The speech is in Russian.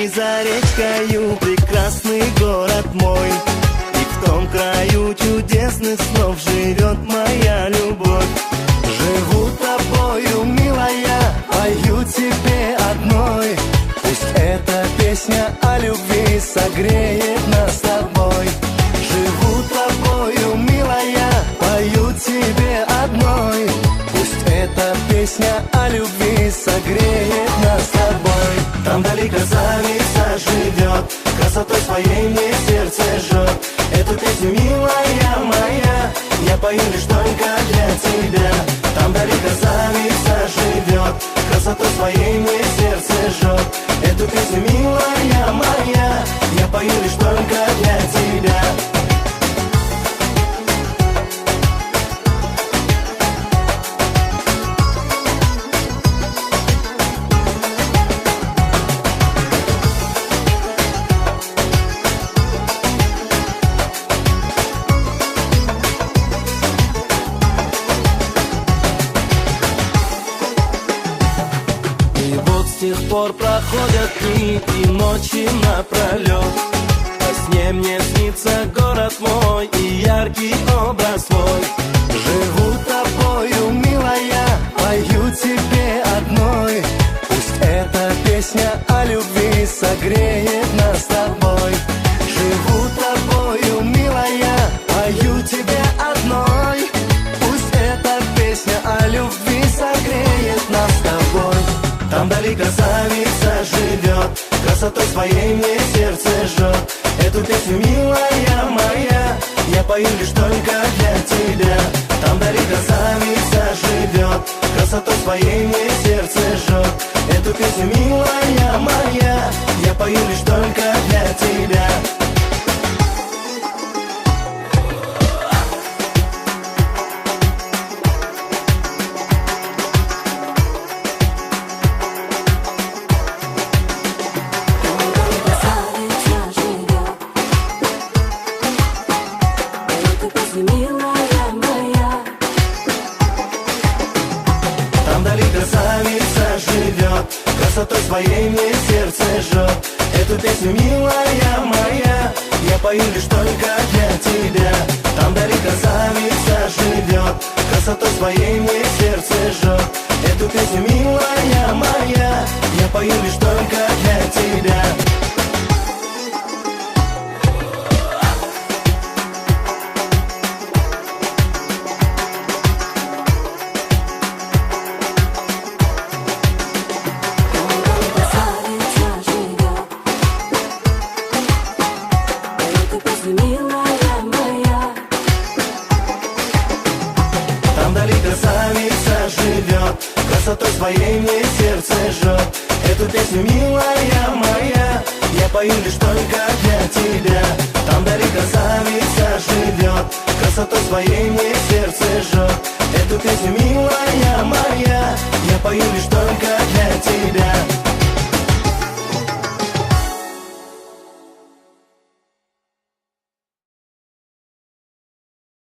Вдали за речкою прекрасный город мой, и в том краю чудесных снов живет моя любовь. Живу тобою, милая, пою тебе одной. Пусть эта песня о любви согреет нас с тобой. Живу тобою, милая, пою тебе одной. Пусть эта песня о любви согреет нас с тобой. Там вдали красавица живет, красотой своей мне сердце жжет. Эту песню, милая моя, я пою лишь только для тебя. Там вдали красавица живет, красотой своей мне сердце жжет. Эту песню, милая моя, я пою лишь только для тебя. С тех пор проходят дни и ночи напролет. Во сне мне снится город мой и яркий образ твой. Живу тобою, милая, пою тебе одной. Пусть эта песня о любви согреет нас с тобой. Живу тобою, милая, пою тебе одной. Пусть эта песня о любви согреет нас с тобой. Там вдали красавица живет, красотой своей мне сердце жжет. Эту песню, милая моя, я пою лишь только для тебя. Там вдали красавица живет, красотой своей мне сердце жжет. Эту песню, милая моя, я пою лишь только для тебя. Красавица живет, красотой своей мне сердце жжет. Эту песню, милая моя, я пою лишь только для тебя. Там вдали красавица живет, красотой своей мне сердце жжет. Эту песню, милая моя, я пою лишь только для тебя. Красавица живет, красотой своей мне сердце жжет. Эту песню, милая моя, я пою лишь только для тебя. Там вдали красавица живет, красотой своей мне сердце жжет. Эту песню, милая моя, я пою лишь только для тебя.